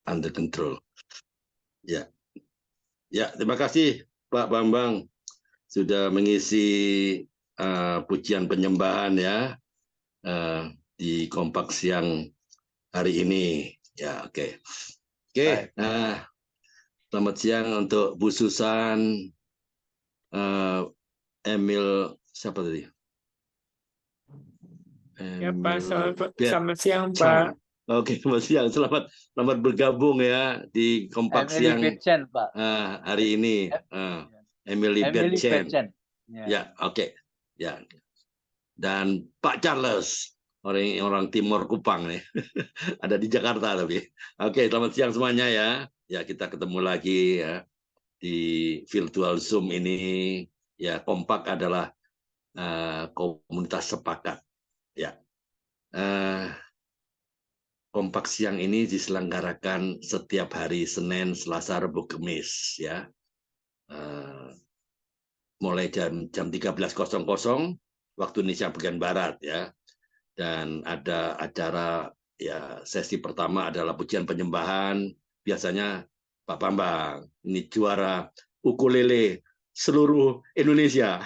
under control. Ya, ya, terima kasih Pak Bambang sudah mengisi pujian penyembahan ya di Kompak Siang hari ini. Ya, oke. Oke, selamat siang untuk Bu Susan, Emil, siapa tadi? Ya Pak, selamat siang Chan. Pak. Oke, selamat siang. Selamat bergabung ya di Kompak Siang Pak. hari ini. Emily Berchen. Ya, oke. Ya. Dan Pak Charles, orang Timur Kupang nih. Ada di Jakarta tapi. Oke, selamat siang semuanya ya. Ya, kita ketemu lagi ya di virtual Zoom ini. Ya, Kompak adalah komunitas sepakat. Ya. Kompak Siang ini diselenggarakan setiap hari Senin, Selasa, Rabu, Kamis ya. Mulai jam 13.00 waktu Indonesia bagian barat ya. Dan ada acara ya, sesi pertama adalah pujian penyembahan. Biasanya Pak Bambang ini juara ukulele seluruh Indonesia.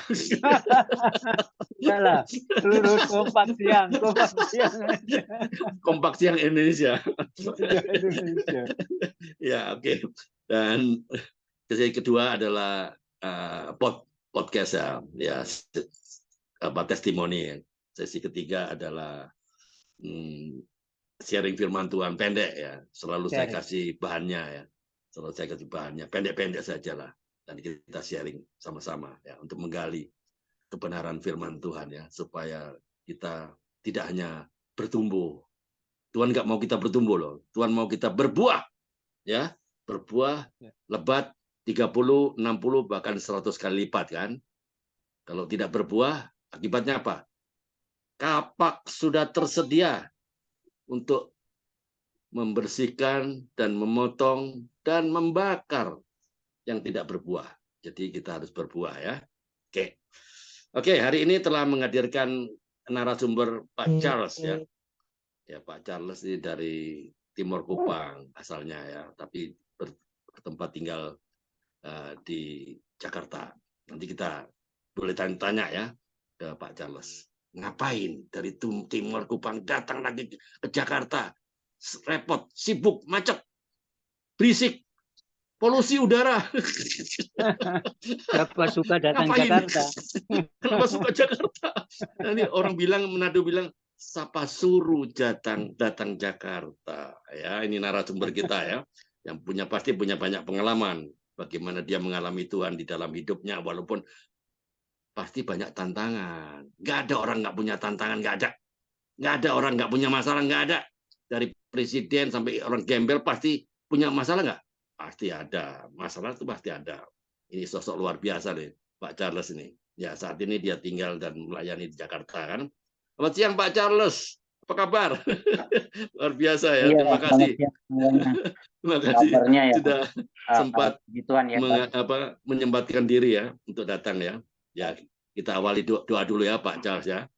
Salah, seluruh Kompak Siang. Kompak Siang Indonesia. Ya, oke. Dan sesi kedua adalah podcast ya testimoni. Sesi ketiga adalah sharing firman Tuhan pendek ya. Selalu saya kasih bahannya ya. Selalu saya kasih bahannya pendek-pendek saja lah. Dan kita sharing sama-sama ya untuk menggali kebenaran firman Tuhan ya, supaya kita tidak hanya bertumbuh. Tuhan nggak mau kita bertumbuh loh. Tuhan mau kita berbuah ya, berbuah lebat 30, 60 bahkan 100 kali lipat kan. Kalau tidak berbuah akibatnya apa? Kapak sudah tersedia untuk membersihkan dan memotong dan membakar yang tidak berbuah. Jadi kita harus berbuah ya. Oke, hari ini telah menghadirkan narasumber Pak Charles ya. Ya, Pak Charles ini dari Timur Kupang asalnya ya, tapi bertempat tinggal di Jakarta. Nanti kita boleh tanya ya ke Pak Charles. Ngapain dari Timur Kupang datang lagi ke Jakarta? Repot, sibuk, macet, berisik, polusi udara. Siapa suka datang Jakarta? Kenapa suka Jakarta? Ini orang bilang, Manado bilang, siapa suruh datang Jakarta? Ya, ini narasumber kita ya, yang pasti punya banyak pengalaman. Bagaimana dia mengalami Tuhan di dalam hidupnya, walaupun pasti banyak tantangan. Nggak ada orang nggak punya tantangan, nggak ada. Nggak ada orang nggak punya masalah, nggak ada. Dari presiden sampai orang gembel pasti punya masalah nggak? Pasti ada. Masalah itu pasti ada. Ini sosok luar biasa nih, Pak Charles ini. Ya, saat ini dia tinggal dan melayani di Jakarta kan. Selamat siang Pak Charles. Apa kabar? Luar biasa ya. Iya, terima kasih. Terima kasih ya, sudah sempat ya, menyempatkan diri ya untuk datang ya. Ya, kita awali doa dulu ya Pak Charles ya.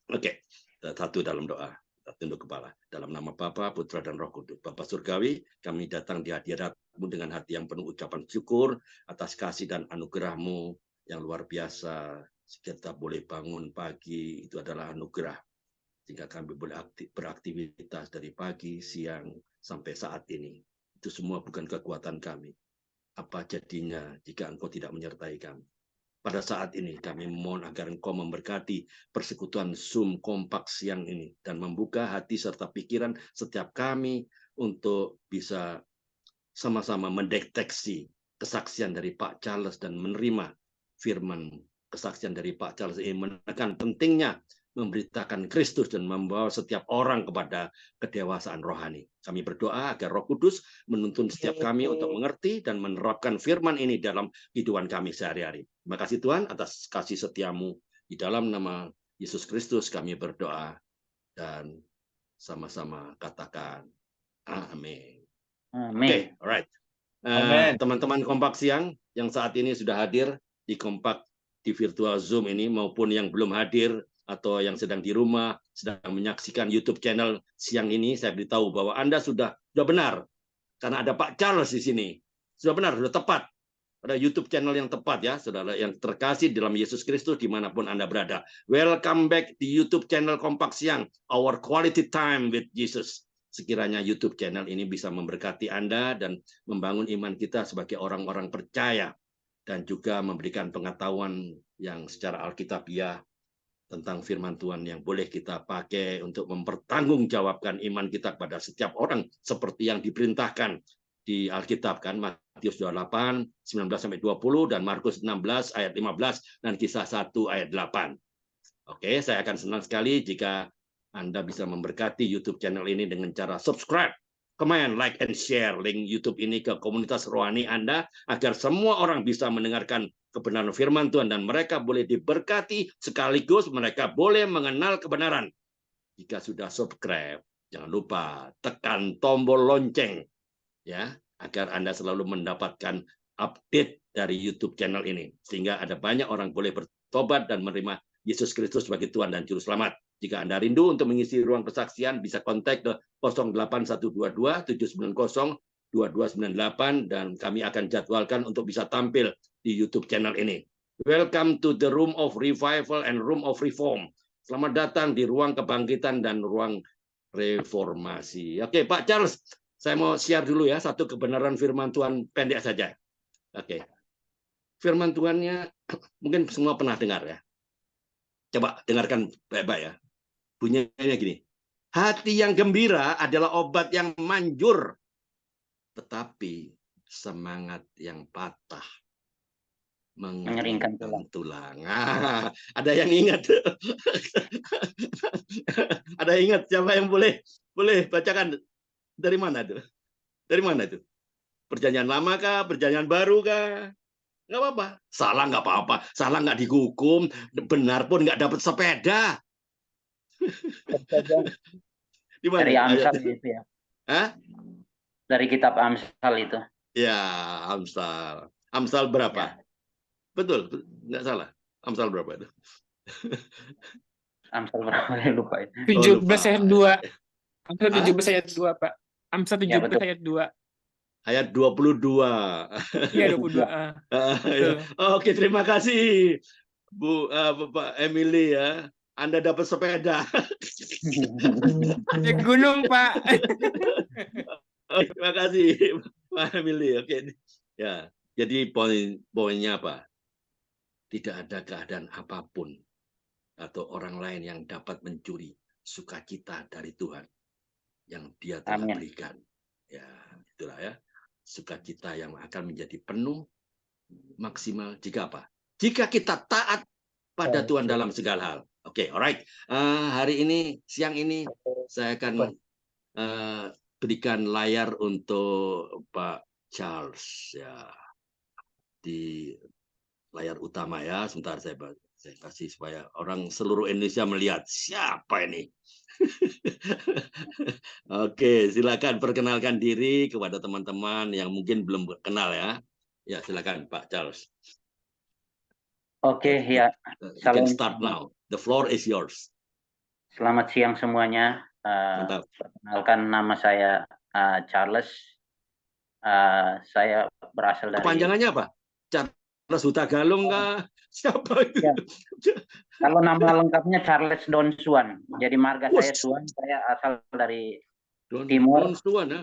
Oke, satu dalam doa. Tunduk kepala. Dalam nama Bapa, Putra, dan Roh Kudus. Bapa Surgawi, kami datang di hadirat-Mu dengan hati yang penuh ucapan syukur atas kasih dan anugerah-Mu yang luar biasa. Kita boleh bangun pagi, itu adalah anugerah. Sehingga kami boleh beraktivitas dari pagi, siang, sampai saat ini. Itu semua bukan kekuatan kami. Apa jadinya jika Engkau tidak menyertai kami? Pada saat ini kami mohon agar Engkau memberkati persekutuan Zoom Kompak Siang ini dan membuka hati serta pikiran setiap kami untuk bisa sama-sama mendeteksi kesaksian dari Pak Charles dan menerima firman kesaksian dari Pak Charles ini, menekan pentingnya memberitakan Kristus dan membawa setiap orang kepada kedewasaan rohani. Kami berdoa agar Roh Kudus menuntun setiap kami untuk mengerti dan menerapkan firman ini dalam kehidupan kami sehari-hari. Terima kasih Tuhan atas kasih setiamu. Di dalam nama Yesus Kristus kami berdoa dan sama-sama katakan amin. Oke, alright. Teman-teman Kompak Siang yang saat ini sudah hadir di Kompak di virtual Zoom ini maupun yang belum hadir atau yang sedang di rumah sedang menyaksikan YouTube channel siang ini, saya beritahu bahwa Anda sudah benar karena ada Pak Charles di sini. Sudah benar, sudah tepat. Ada YouTube channel yang tepat ya, saudara yang terkasih dalam Yesus Kristus dimanapun Anda berada. Welcome back di YouTube channel Kompak Siang, Our Quality Time with Jesus. Sekiranya YouTube channel ini bisa memberkati Anda dan membangun iman kita sebagai orang-orang percaya dan juga memberikan pengetahuan yang secara alkitabiah tentang firman Tuhan yang boleh kita pakai untuk mempertanggungjawabkan iman kita kepada setiap orang seperti yang diperintahkan di Alkitab kan, Matius 28 19 sampai 20 dan Markus 16 ayat 15 dan Kisah 1 ayat 8. Oke, saya akan senang sekali jika Anda bisa memberkati YouTube channel ini dengan cara subscribe, comment, like, and share link YouTube ini ke komunitas rohani Anda agar semua orang bisa mendengarkan kebenaran firman Tuhan dan mereka boleh diberkati sekaligus mereka boleh mengenal kebenaran. Jika sudah subscribe, jangan lupa tekan tombol lonceng ya, agar Anda selalu mendapatkan update dari YouTube channel ini sehingga ada banyak orang boleh bertobat dan menerima Yesus Kristus sebagai Tuhan dan Juru Selamat. Jika Anda rindu untuk mengisi ruang kesaksian, bisa kontak ke 08122 790 2298 dan kami akan jadwalkan untuk bisa tampil di YouTube channel ini. Welcome to the Room of Revival and Room of Reform. Selamat datang di ruang kebangkitan dan ruang reformasi. Oke, Pak Charles, saya mau share dulu ya satu kebenaran firman Tuhan pendek saja. Oke. Firman Tuhannya mungkin semua pernah dengar ya. Coba dengarkan baik-baik ya. Bunyinya gini. Hati yang gembira adalah obat yang manjur. Tetapi semangat yang patah mengeringkan tulang. Ada yang ingat? Ada yang ingat siapa yang boleh bacakan? Dari mana tuh? Dari mana itu? Perjanjian lama kah? Perjanjian baru kah? Nggak apa-apa. Salah nggak apa-apa. Salah nggak dihukum. Benar pun nggak dapat sepeda. Di mana? Dari Amsal itu ya. Hah? Dari kitab Amsal itu. Ya, Amsal. Amsal berapa? Ya. Betul, nggak salah. Amsal berapa itu? Amsal berapa? Lupa itu. 17 ayat 2. Amsal 17 ayat 2, Pak. Amsal 17 ya, ayat 2. Ayat 22. Iya, 22. Oke, terima kasih Bu Bapak Emily ya. Anda dapat sepeda. Naik gunung, Pak. Terima kasih Pak Emily. Oke. Ya, jadi poinnya apa? Tidak ada keadaan apapun atau orang lain yang dapat mencuri sukacita dari Tuhan yang Dia telah berikan. Ya, itulah ya. Sukacita yang akan menjadi penuh maksimal jika apa? Jika kita taat pada Tuhan dalam segala hal. Oke, alright. Hari ini, siang ini, saya akan berikan layar untuk Pak Charles ya di layar utama ya. Sebentar saya kasih supaya orang seluruh Indonesia melihat siapa ini. Oke, silakan perkenalkan diri kepada teman-teman yang mungkin belum kenal ya. Ya, silakan Pak Charles. Oke, ya. You can start now. The floor is yours. Selamat siang semuanya. Perkenalkan, nama saya Charles. Saya berasal dari... Kepanjangannya apa? Charles Huta Galung kah? Siapa itu? Ya. Kalau nama lengkapnya Charles Don Suan. Jadi marga saya Suan. Saya asal dari Timur. Don Suan ya?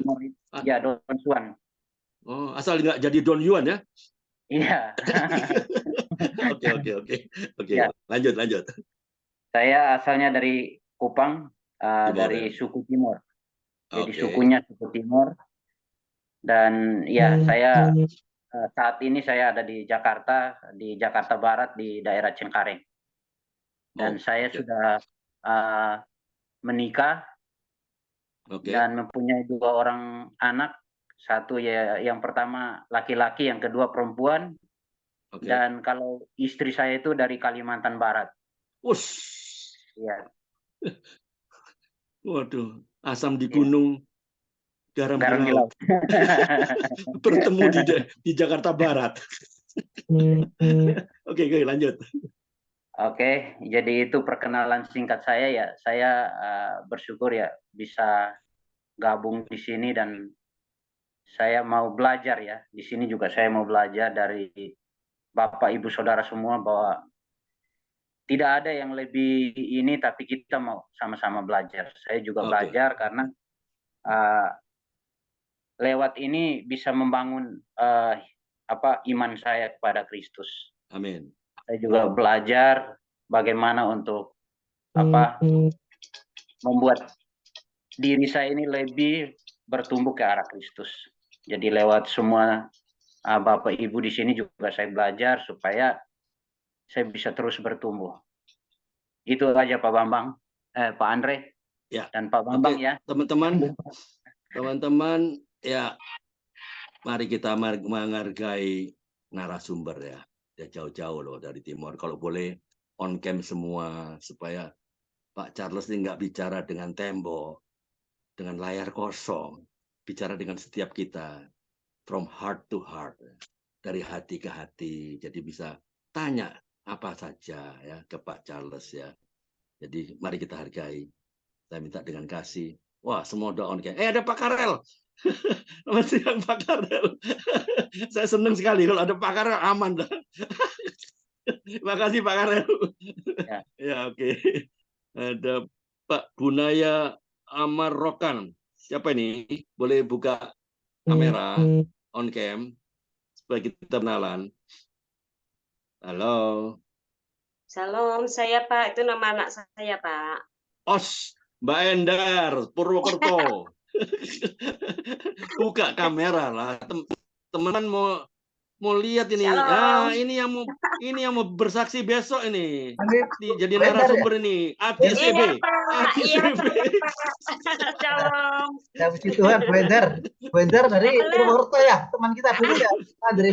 Ya, Don Suan. Oh, asal nggak jadi Don Yuan ya? Iya. Oke. Ya. Lanjut. Saya asalnya dari Kupang, dari suku Timur. Jadi sukunya suku Timur. Dan ya, saya saat ini saya ada di Jakarta Barat, di daerah Cengkareng. Dan saya sudah menikah dan mempunyai 2 orang anak. Satu ya, yang pertama laki-laki, yang kedua perempuan. Dan kalau istri saya itu dari Kalimantan Barat. Ya. Waduh, asam di gunung, garam di laut. Bertemu di Jakarta Barat. Oke, lanjut. Oke, jadi itu perkenalan singkat saya ya. Saya bersyukur ya bisa gabung di sini dan saya mau belajar ya. Di sini juga saya mau belajar dari Bapak, Ibu, Saudara semua bahwa tidak ada yang lebih ini, tapi kita mau sama-sama belajar. Saya juga belajar karena lewat ini bisa membangun iman saya kepada Kristus. Amin. Saya juga belajar bagaimana untuk membuat diri saya ini lebih bertumbuh ke arah Kristus. Jadi lewat semua Bapak Ibu di sini juga saya belajar supaya saya bisa terus bertumbuh. Itu aja Pak Bambang, Pak Andre, ya. Dan Pak Bambang ya. Teman-teman ya, mari kita menghargai narasumber ya. Dia jauh-jauh loh dari timur. Kalau boleh on cam semua supaya Pak Charles ini nggak bicara dengan tembok, dengan layar kosong, bicara dengan setiap kita, from heart to heart, dari hati ke hati. Jadi bisa tanya apa saja ya ke Pak Charles ya. Jadi mari kita hargai. Saya minta dengan kasih. Wah, semua doa on cam. Ada Pak Karel. Selamat siang Pak Karel. Saya senang sekali kalau ada Pak Karel, aman dah. Terima kasih Pak Karel. Ya, oke. Ada Pak Bunaya Amarokan. Siapa ini? Boleh buka kamera on cam supaya kita kenalan. Halo. Salam, saya Pak. Itu nama anak saya, Pak. Os, Mbak Endar, Purwokerto. Buka kamera lah. Teman mau lihat ini. Ah, ini yang mau bersaksi besok ini. Jadi narasumber ini. Ati CB. Ati CB. Shalom. Ya puji Tuhan, Wender dari Purwokerto ya, teman kita dulu ya, Andre.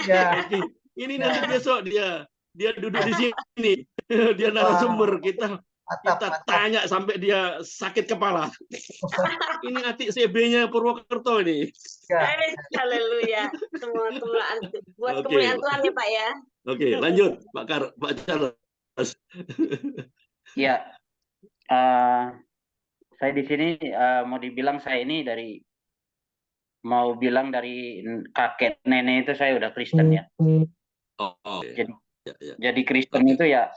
Ya. Ini nanti besok dia duduk di sini. Dia narasumber, kita tanya sampai dia sakit kepala. Ini adik CB-nya Purwokerto ini. Haleluya. Semua buat kemuliaan Tuhan ya Pak ya. Oke, lanjut Pak Charles. Ya, saya di sini mau dibilang saya ini dari kakek nenek itu saya udah Kristen ya. Jadi Kristen itu ya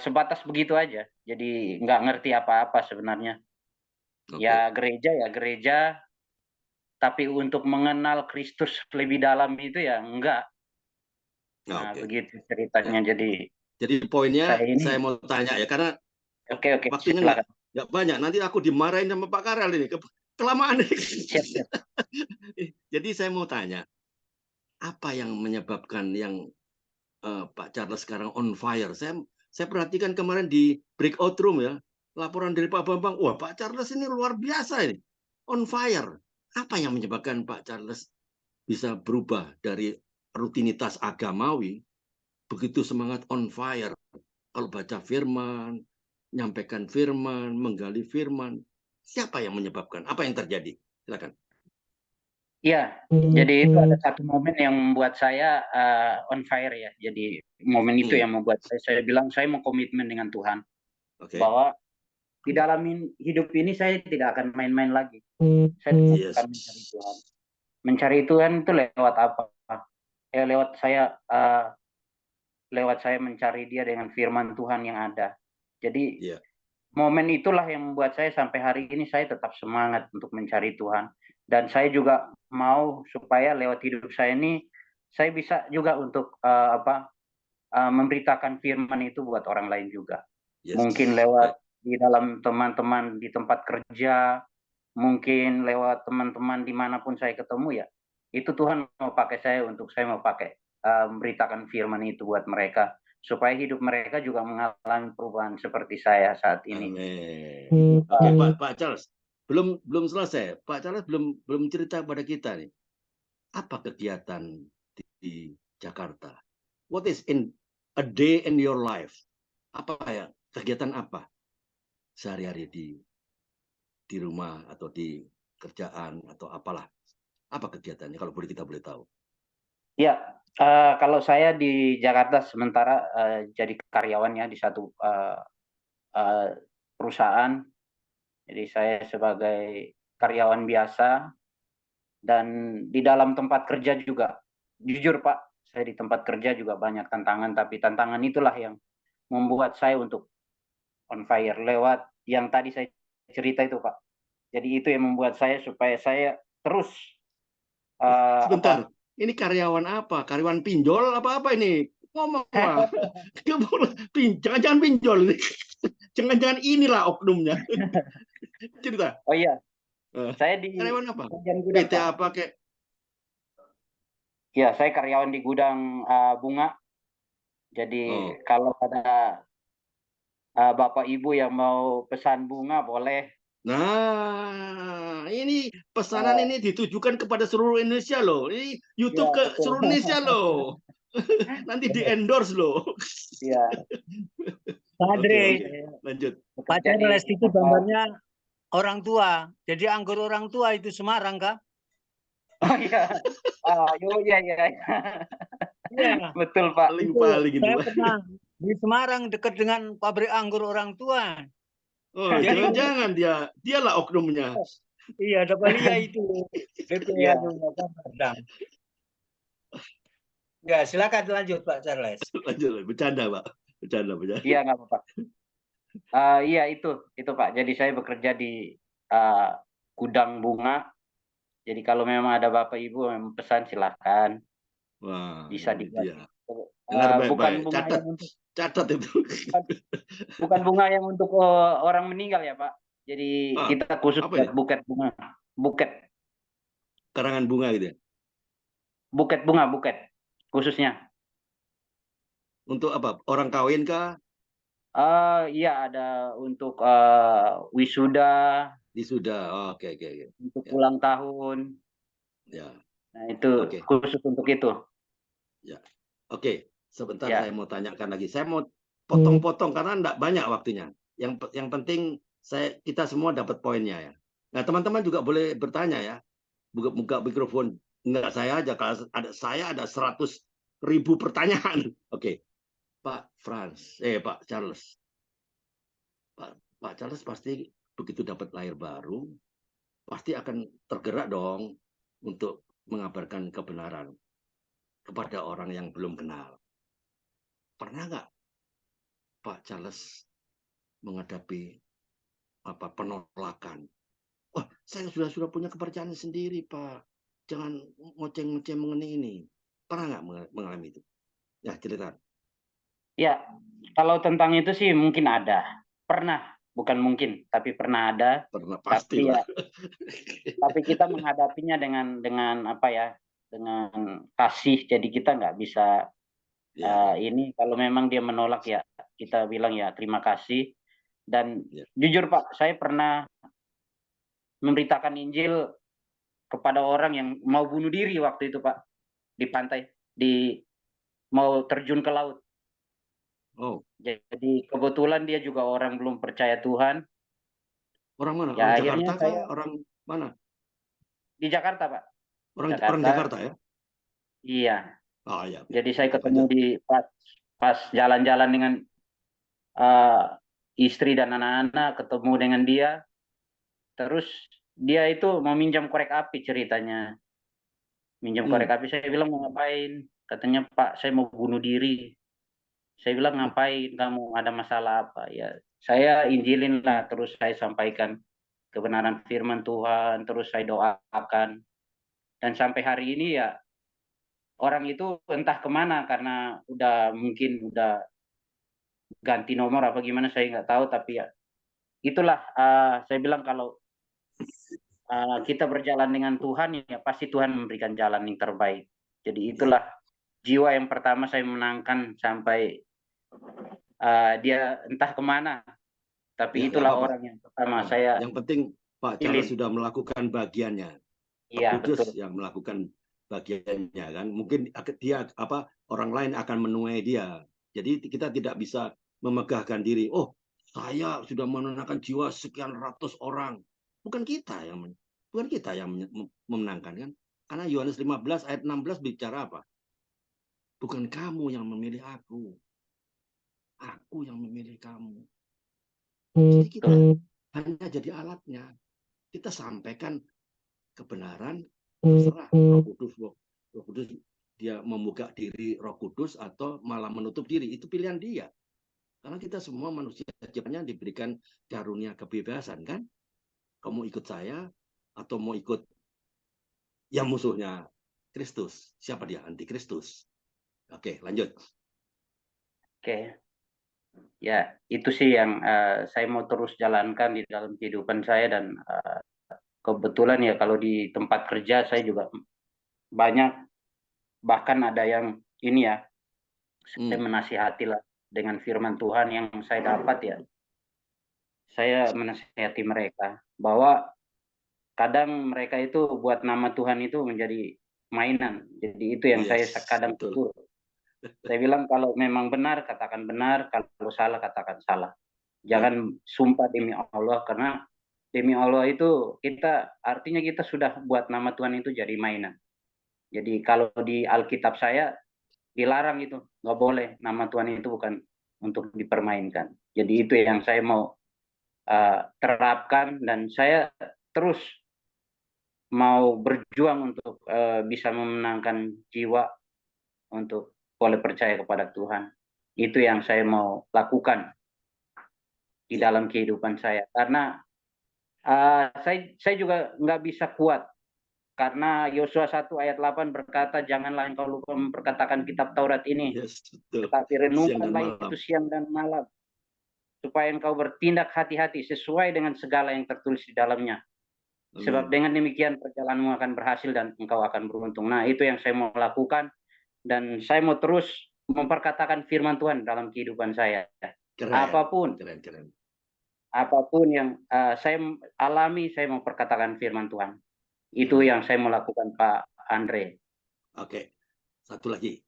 sebatas begitu aja. Jadi nggak ngerti apa-apa sebenarnya. Ya gereja, tapi untuk mengenal Kristus lebih dalam itu ya enggak. Nah, begitu ceritanya. Jadi poinnya saya mau tanya ya, karena waktunya nggak banyak. Nanti aku dimarahin sama Pak Karel ini, kelamaan. Jadi saya mau tanya, apa yang menyebabkan yang Pak Charles sekarang on fire? Saya perhatikan kemarin di breakout room ya, laporan dari Pak Bambang, wah Pak Charles ini luar biasa ini, on fire. Apa yang menyebabkan Pak Charles bisa berubah dari rutinitas agamawi, begitu semangat on fire? Kalau baca firman, nyampaikan firman, menggali firman, siapa yang menyebabkan? Apa yang terjadi? Silakan. Ya, jadi itu ada satu momen yang membuat saya on fire ya. Jadi momen itu yang membuat saya bilang saya mau komitmen dengan Tuhan. Bahwa di dalam hidup ini saya tidak akan main-main lagi. Saya akan mencari Tuhan. Mencari Tuhan itu lewat apa? Lewat saya mencari Dia dengan firman Tuhan yang ada. Jadi momen itulah yang membuat saya sampai hari ini saya tetap semangat untuk mencari Tuhan. Dan saya juga mau supaya lewat hidup saya ini saya bisa juga untuk memberitakan firman itu buat orang lain juga. Mungkin lewat di dalam teman-teman di tempat kerja, mungkin lewat teman-teman dimanapun saya ketemu ya. Itu Tuhan mau pakai saya untuk saya mau pakai memberitakan firman itu buat mereka supaya hidup mereka juga mengalami perubahan seperti saya saat ini. Oke, Pak Charles. Belum selesai. Pak Charles belum cerita pada kita nih. Apa kegiatan di Jakarta? What is in a day in your life? Apa ya? Kegiatan apa sehari-hari di rumah atau di kerjaan atau apalah? Apa kegiatannya kalau kita boleh tahu? Ya, kalau saya di Jakarta sementara jadi karyawan ya di satu perusahaan. Jadi saya sebagai karyawan biasa, dan di dalam tempat kerja juga. Jujur Pak, saya di tempat kerja juga banyak tantangan, tapi tantangan itulah yang membuat saya untuk on fire lewat yang tadi saya cerita itu Pak. Jadi itu yang membuat saya supaya saya terus Sebentar, ini karyawan apa? Karyawan pinjol apa ini? Ngomong lah. Jangan-jangan pinjol ini. Jangan-jangan inilah oknumnya. Cerita. Oh iya, saya di karyawan apa? bagian gudang, PT Pak. apa kayak? Ya, saya karyawan di gudang bunga. Jadi kalau ada Bapak Ibu yang mau pesan bunga boleh. Nah, ini pesanan ini ditujukan kepada seluruh Indonesia loh. Ini YouTube Ya, ke betul. seluruh Indonesia loh. Nanti di endorse loh. Iya. Pak Andre, lanjut. Pak Charles itu gambarnya orang tua. Jadi anggur orang tua itu Semarang, kah? Oh iya. Iya. Iya. Betul, Pak. Paling gitu. Saya pernah di Semarang dekat dengan pabrik anggur orang tua. Oh, jangan-jangan dialah oknumnya. Iya, dapat lihat itu. Iya. Ya, silakan lanjut Pak Charles. Lanjut, bercanda Pak. Bercanda. Iya, nggak apa-apa. Iya itu Pak. Jadi saya bekerja di gudang bunga. Jadi kalau memang ada Bapak Ibu yang pesan silahkan. Wah, bisa dibuat. Bukan bunga catat itu. Bukan bunga yang untuk orang meninggal ya Pak. Jadi kita khusus buat buket bunga. Buket. Karangan bunga gitu ya? Buket bunga, buket. Khususnya. Untuk apa? Orang kawin kah? Iya ada untuk wisuda. Wisuda. Oke. Untuk ulang tahun. Ya. Nah itu khusus untuk itu. Ya. Oke. Sebentar saya mau tanyakan lagi. Saya mau potong-potong karena enggak banyak waktunya. Yang penting kita semua dapat poinnya ya. Nah, teman-teman juga boleh bertanya ya. Buka mikrofon. Enggak saya aja, kalau ada 100.000 pertanyaan. Oke. Pak Charles. Pak Charles pasti begitu dapat lahir baru, pasti akan tergerak dong untuk mengabarkan kebenaran kepada orang yang belum kenal. Pernah nggak Pak Charles menghadapi penolakan? Wah, saya sudah punya kepercayaan sendiri, Pak. Jangan ngoceng-ngoceng mengenai ini. Pernah nggak mengalami itu? Ya, cerita. Ya, kalau tentang itu sih mungkin ada. Pernah, bukan mungkin, tapi pernah ada. Pernah, pasti lah. Tapi kita menghadapinya dengan apa ya? Dengan kasih. Jadi kita nggak bisa ini kalau memang dia menolak ya kita bilang ya terima kasih. Dan jujur Pak, saya pernah memberitakan Injil kepada orang yang mau bunuh diri waktu itu Pak, di pantai, mau terjun ke laut. Jadi kebetulan dia juga orang belum percaya Tuhan. Orang mana? Ya, orang Jakarta orang mana? Di Jakarta Pak. Orang Jakarta ya? Iya. Oh iya. Jadi saya ketemu di pas jalan-jalan dengan istri dan anak-anak, ketemu dengan dia. Terus dia itu mau minjam korek api ceritanya. Minjam korek api, saya bilang mau ngapain? Katanya Pak, saya mau bunuh diri. Saya bilang ngapain kamu, ada masalah apa? Ya saya injilin lah, terus saya sampaikan kebenaran firman Tuhan, terus saya doakan. Dan sampai hari ini ya orang itu entah kemana karena mungkin udah ganti nomor apa gimana saya nggak tahu, tapi ya itulah saya bilang kalau kita berjalan dengan Tuhan ya pasti Tuhan memberikan jalan yang terbaik. Jadi itulah jiwa yang pertama saya menangkan sampai dia entah kemana. Tapi itulah orang yang pertama saya. Yang penting Pak Charles sudah melakukan bagiannya. Iya, Kudus betul. yang melakukan bagiannya kan. Mungkin dia orang lain akan menuai dia. Jadi kita tidak bisa memegahkan diri. Oh, saya sudah menenangkan jiwa sekian ratus orang. Bukan kita yang memenangkan kan. Karena Yohanes 15 ayat 16 bicara apa? Bukan kamu yang memilih aku. Aku yang memilih kamu. Jadi kita hanya jadi alatnya. kita sampaikan kebenaran, terserah Roh Kudus dia membuka diri Roh Kudus atau malah menutup diri, itu pilihan dia. Karena kita semua manusia ciptaannya diberikan karunia kebebasan kan. Kamu ikut saya atau mau ikut yang musuhnya Kristus? Siapa dia? Antikristus. Oke, lanjut. Oke. Ya, itu sih yang saya mau terus jalankan di dalam kehidupan saya, dan kebetulan ya kalau di tempat kerja saya juga banyak, bahkan ada yang ini ya, saya menasihati lah dengan firman Tuhan yang saya dapat ya. Saya menasihati mereka bahwa kadang mereka itu buat nama Tuhan itu menjadi mainan. Jadi itu yang saya kadang tegur. Saya bilang kalau memang benar, katakan benar. Kalau salah, katakan salah. Jangan sumpah demi Allah, karena demi Allah itu artinya kita sudah buat nama Tuhan itu jadi mainan. Jadi kalau di Alkitab saya dilarang itu, nggak boleh, nama Tuhan itu bukan untuk dipermainkan. Jadi itu yang saya mau terapkan, dan saya terus mau berjuang untuk bisa memenangkan jiwa untuk boleh percaya kepada Tuhan. Itu yang saya mau lakukan di dalam kehidupan saya. Karena saya juga nggak bisa kuat. Karena Yosua 1 ayat 8 berkata, janganlah engkau lupa memperkatakan kitab Taurat ini. Tetapi renungkanlah itu siang dan malam. Supaya engkau bertindak hati-hati sesuai dengan segala yang tertulis di dalamnya. Sebab dengan demikian perjalananmu akan berhasil dan engkau akan beruntung. Nah, itu yang saya mau lakukan. Dan saya mau terus memperkatakan firman Tuhan dalam kehidupan saya. Apapun yang saya alami, saya mau perkatakan firman Tuhan. Itu yang saya mau lakukan, Pak Andre. Oke, satu lagi.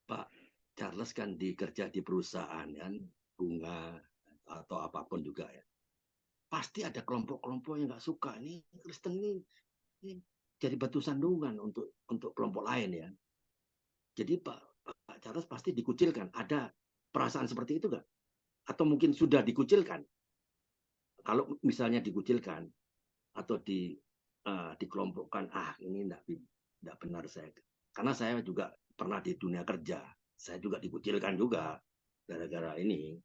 Pak Charles kan kerja di perusahaan kan, bunga atau apapun juga ya. Pasti ada kelompok-kelompok yang nggak suka. Ini Kristen ini jadi batu sandungan untuk kelompok lain ya. Jadi Pak Charles pasti dikucilkan. Ada perasaan seperti itu nggak? Atau mungkin sudah dikucilkan? Kalau misalnya dikucilkan atau dikelompokkan, ini enggak benar saya. Karena saya juga pernah di dunia kerja. Saya juga dikucilkan juga gara-gara ini.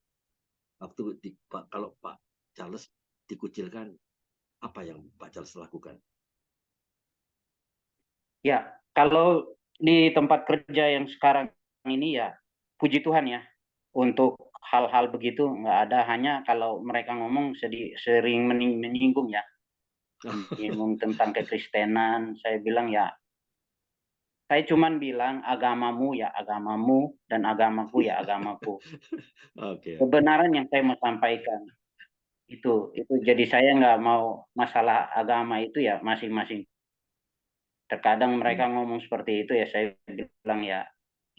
Kalau Pak Charles dikucilkan, apa yang Pak Charles lakukan? Ya, kalau di tempat kerja yang sekarang ini ya, puji Tuhan ya, untuk hal-hal begitu nggak ada. Hanya kalau mereka ngomong sering menyinggung ya, menyinggung tentang kekristenan, saya bilang ya, saya cuman bilang agamamu ya agamamu, dan agamaku ya agamaku. Kebenaran yang saya mau sampaikan itu jadi saya nggak mau masalah agama itu ya masing-masing. Terkadang mereka ngomong seperti itu ya, saya bilang ya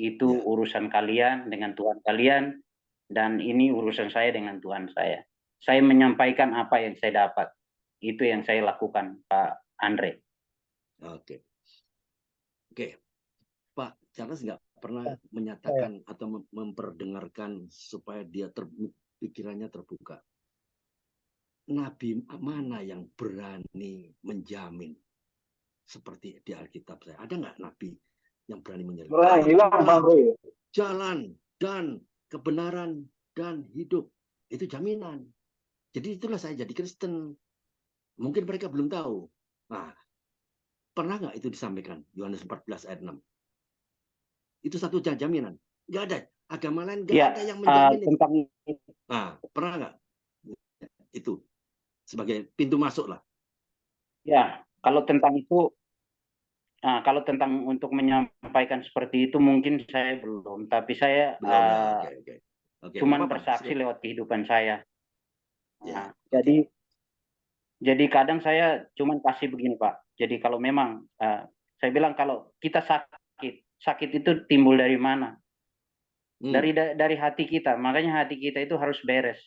itu urusan kalian dengan Tuhan kalian, dan ini urusan saya dengan Tuhan saya. Saya menyampaikan apa yang saya dapat. Itu yang saya lakukan, Pak Andre. Oke. Pak Charles nggak pernah menyatakan atau memperdengarkan supaya dia pikirannya terbuka. Nabi mana yang berani menjamin seperti di Alkitab saya? Ada nggak nabi yang berani menjamin? Jalan dan kebenaran dan hidup. Itu jaminan. Jadi itulah saya jadi Kristen. Mungkin mereka belum tahu. Nah, pernah nggak itu disampaikan? Yohanes 14 ayat 6. Itu satu jaminan. Nggak ada. Agama lain nggak ada yang menjamin itu. Nah, pernah nggak? Itu sebagai pintu masuk lah. Ya, kalau tentang itu, kalau tentang untuk menyampaikan seperti itu mungkin saya belum. Tapi saya cuman bersaksi lewat kehidupan saya. Nah, jadi kadang saya cuman kasih begini Pak. Jadi kalau memang saya bilang kalau kita sakit itu timbul dari mana? Dari hati kita. Makanya hati kita itu harus beres.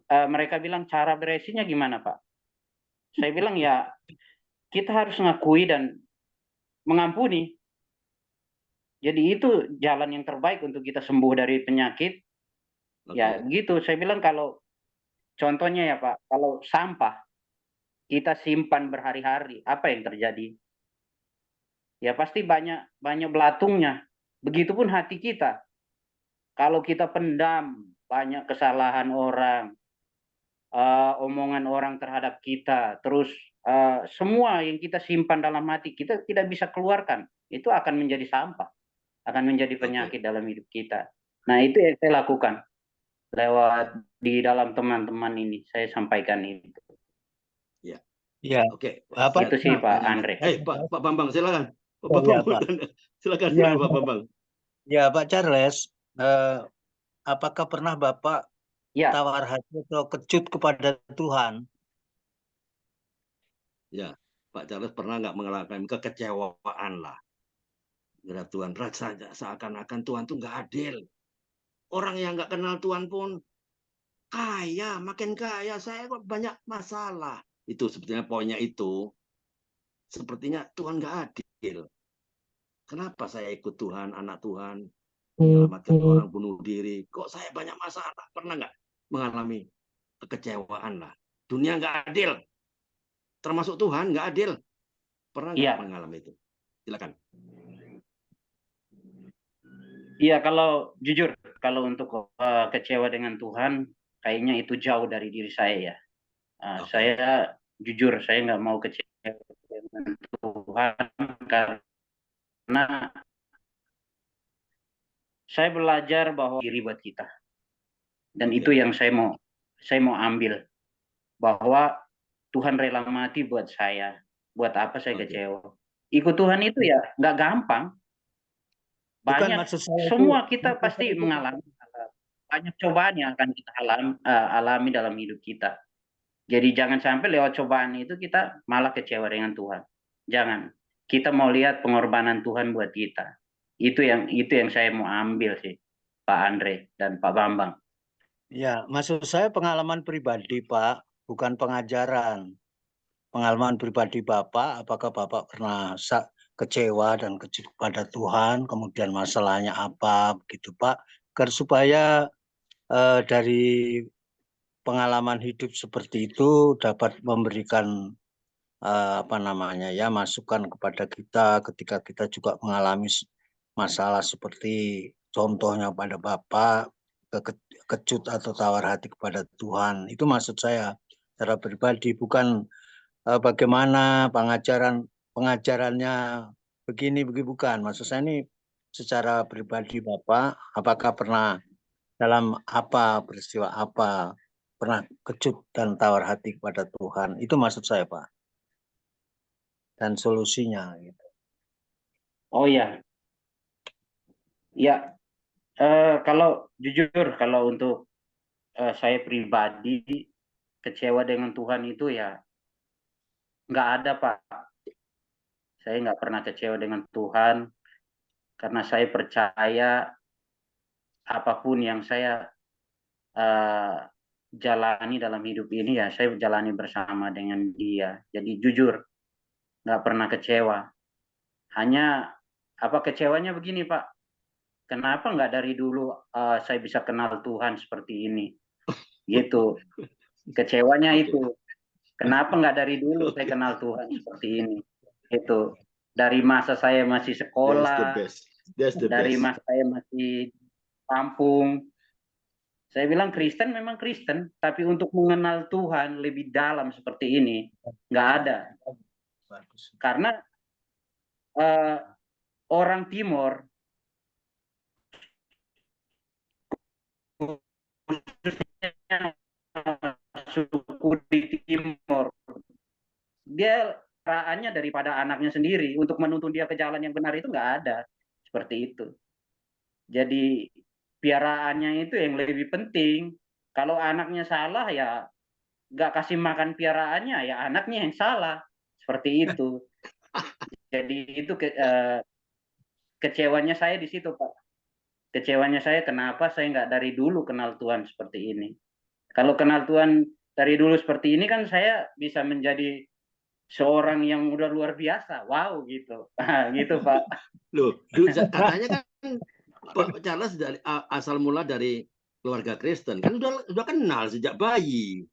Mereka bilang cara beresinnya gimana Pak? Saya bilang ya kita harus ngakui dan mengampuni. Jadi itu jalan yang terbaik untuk kita sembuh dari penyakit. Ya gitu. Saya bilang kalau contohnya ya Pak, kalau sampah kita simpan berhari-hari, apa yang terjadi? Ya pasti banyak belatungnya. Begitupun hati kita. Kalau kita pendam banyak kesalahan orang, omongan orang terhadap kita, terus semua yang kita simpan dalam hati kita tidak bisa keluarkan, itu akan menjadi sampah, akan menjadi penyakit dalam hidup kita. Nah, itu yang saya lakukan lewat di dalam teman-teman ini, saya sampaikan itu. Ya. Ya. Oke. Itu sih Pak Andre. Pak Bambang, silakan. Silakan ya, Pak Bambang. Ya, Pak Charles, apakah pernah Bapak tawar hati atau kecut kepada Tuhan? Ya, Pak Charles pernah nggak mengalami kekecewaan lah terhadap Tuhan? Rasanya seakan-akan Tuhan tuh nggak adil. Orang yang nggak kenal Tuhan pun kaya, makin kaya. Saya kok banyak masalah. Itu sebetulnya poinnya itu. Sepertinya Tuhan nggak adil. Kenapa saya ikut Tuhan, anak Tuhan, menyelamatkan orang bunuh diri? Kok saya banyak masalah? Pernah nggak mengalami kekecewaan lah? Dunia nggak adil. Termasuk Tuhan nggak adil. Pernah nggak mengalami itu? Silakan. Iya, kalau jujur, kalau untuk kecewa dengan Tuhan, kayaknya itu jauh dari diri saya ya. Saya jujur, saya nggak mau kecewa dengan Tuhan karena saya belajar bahwa diri buat kita. Dan itu yang saya mau ambil, bahwa Tuhan rela mati buat saya. Buat apa saya kecewa? Ikut Tuhan itu ya nggak gampang. Banyak, semua kita pasti mengalami banyak cobaan yang akan kita alami dalam hidup kita. Jadi jangan sampai lewat cobaan itu kita malah kecewa dengan Tuhan. Jangan. Kita mau lihat pengorbanan Tuhan buat kita. Itu yang saya mau ambil sih, Pak Andre dan Pak Bambang. Ya, maksud saya pengalaman pribadi, Pak, bukan pengajaran. Pengalaman pribadi Bapak, apakah Bapak pernah kecewa dan kecut kepada Tuhan, kemudian masalahnya apa, begitu Pak, agar supaya dari pengalaman hidup seperti itu dapat memberikan masukan kepada kita ketika kita juga mengalami masalah seperti contohnya pada Bapak, kecut atau tawar hati kepada Tuhan. Itu maksud saya secara pribadi, bukan bagaimana pengajarannya begini bukan. Maksud saya ini secara pribadi Bapak, apakah pernah dalam peristiwa apa pernah kecut dan tawar hati kepada Tuhan? Itu maksud saya Pak. Dan solusinya gitu. Oh ya. Ya. Kalau jujur, kalau untuk saya pribadi kecewa dengan Tuhan itu ya nggak ada Pak. Saya nggak pernah kecewa dengan Tuhan karena saya percaya apapun yang saya jalani dalam hidup ini ya saya jalani bersama dengan Dia. Jadi jujur nggak pernah kecewa. Hanya kecewanya begini Pak. Kenapa nggak dari dulu saya bisa kenal Tuhan seperti ini? Gitu. Kecewanya itu. Kenapa nggak dari dulu saya kenal Tuhan seperti ini? Itu. Dari masa saya masih sekolah, dari masa saya masih kampung. Saya bilang Kristen memang Kristen, tapi untuk mengenal Tuhan lebih dalam seperti ini, nggak ada. Karena orang Timur, suku di Timur, dia peraannya daripada anaknya sendiri untuk menuntun dia ke jalan yang benar itu nggak ada seperti itu. Jadi piaraannya itu yang lebih penting. Kalau anaknya salah ya nggak kasih makan piaraannya ya anaknya yang salah seperti itu. Jadi itu kecewanya saya di situ Pak. Kecewanya saya kenapa saya nggak dari dulu kenal Tuhan seperti ini. Kalau kenal Tuhan dari dulu seperti ini kan saya bisa menjadi seorang yang udah luar biasa. Wow gitu. Gitu Pak. Loh, katanya kan Pak Charles dari asal mula dari keluarga Kristen. Kan udah kenal sejak bayi.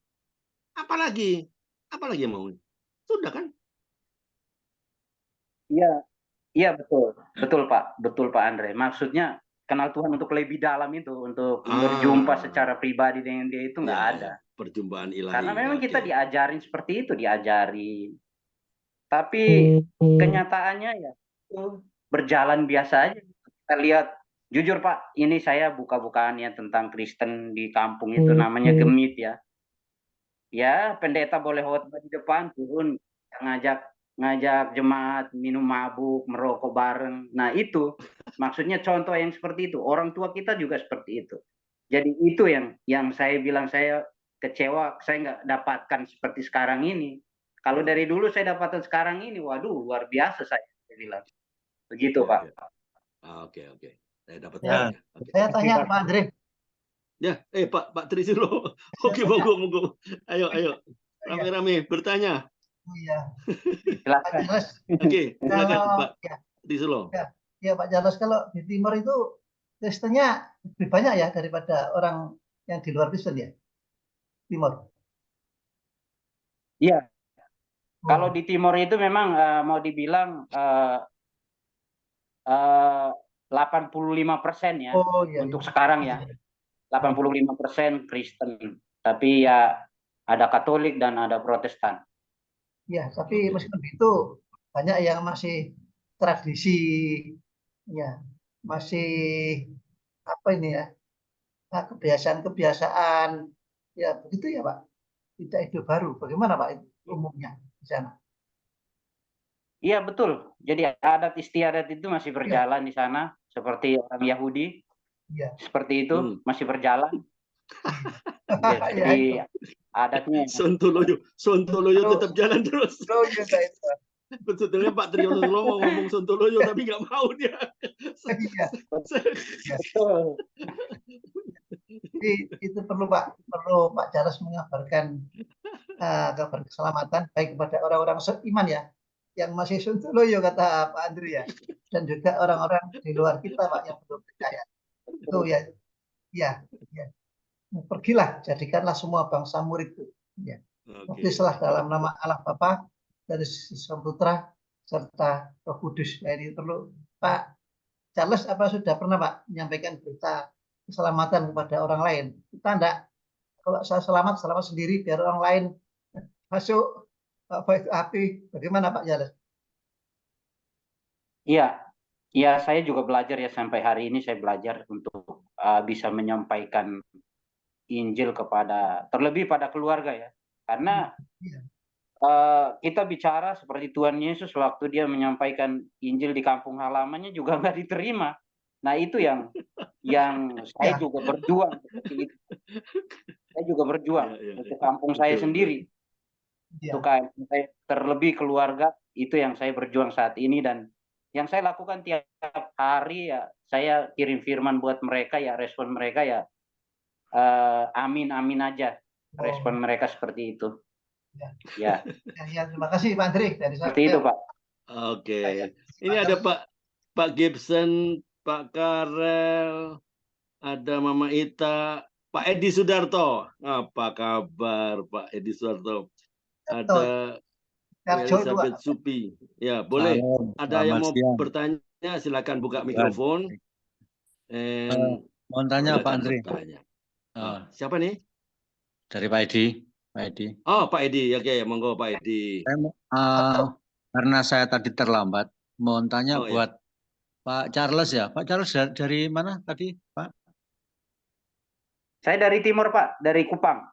Apalagi yang mau? Sudah kan? Iya, iya betul Pak Andre. Maksudnya kenal Tuhan untuk lebih dalam itu, untuk berjumpa secara pribadi dengan Dia itu nggak ada. Perjumpaan ilahi. Karena memang kita diajarin seperti itu, diajarin. Tapi kenyataannya ya itu berjalan biasa aja. Kita lihat, jujur Pak, ini saya buka-bukaan ya tentang Kristen di kampung itu namanya Gemit ya. Ya, pendeta boleh khotbah di depan, turun ngajak jemaat minum mabuk, merokok bareng. Nah, itu maksudnya contoh yang seperti itu. Orang tua kita juga seperti itu. Jadi itu yang saya bilang saya kecewa, saya nggak dapatkan seperti sekarang ini. Kalau dari dulu saya dapatkan sekarang ini, waduh, luar biasa saya bilang. Begitu, Pak. Oke. Saya dapat. Ya. Saya tanya Pak Andre. Ya, Pak Trisilo. Oke, monggo. Ayo. Rame-rame bertanya. Oh iya. Silakan. Oke, silakan Pak Trisilo. Ya Pak Charles, kalau di Timur itu Kristennya lebih banyak ya daripada orang yang di luar Kristen ya? Timur. Iya. Kalau di Timur itu memang mau dibilang 85% ya untuk sekarang ya. 85% Kristen, tapi ya ada Katolik dan ada Protestan. Ya, tapi meskipun itu banyak yang masih tradisi, ya masih apa ini ya, kebiasaan, ya begitu ya Pak. Tidak ide baru. Bagaimana Pak umumnya di sana? Iya betul. Jadi adat istiadat itu masih berjalan di sana, seperti orang Yahudi. Ya. Seperti itu masih berjalan. Jadi adatnya. Sontoloyo tetap jalan terus. Sebetulnya Pak Triyono mau ngomong Sontoloyo tapi nggak mau dia. Itu perlu Pak Charles mengabarkan kabar keselamatan baik kepada orang-orang seiman ya, yang masih Sontoloyo kata Pak Andri ya, dan juga orang-orang di luar kita Pak yang belum percaya. Itu ya. Pergilah, jadikanlah semua bangsa muridku. Ya. Baptislah dalam nama Allah Bapa, dari Sang Putra serta Roh Kudus. Ya, ini perlu Pak Charles, apa sudah pernah Pak menyampaikan berita keselamatan kepada orang lain? Kita enggak, kalau saya selamat sendiri, biar orang lain masuk baik api. Bagaimana Pak Charles? Iya, saya juga belajar ya, sampai hari ini saya belajar untuk bisa menyampaikan Injil terlebih pada keluarga ya. Karena kita bicara seperti Tuhan Yesus waktu dia menyampaikan Injil di kampung halamannya juga nggak diterima. Nah itu yang saya juga berjuang seperti itu. Saya juga berjuang untuk kampung saya sendiri. Untuk saya, terlebih keluarga, itu yang saya berjuang saat ini, dan yang saya lakukan tiap hari ya, saya kirim firman buat mereka ya, respon mereka ya amin aja, respon mereka seperti itu. Ya, terima kasih Pak Andri dari seperti itu Pak. Oke, ini ada Pak Gibson, Pak Karel, ada Mama Ita, Pak Edi Sudarto. Apa kabar Pak Edi Sudarto? Ada Elizabeth Supi. Ya, boleh. Ada yang mau bertanya, silakan buka mikrofon. Mau tanya Pak Andri. Siapa nih? Dari Pak Edi. Oh, Pak Edi. Oke, monggo Pak Edi. Karena saya tadi terlambat, mau tanya buat Pak Charles ya. Pak Charles dari mana tadi, Pak? Saya dari timur, Pak, dari Kupang.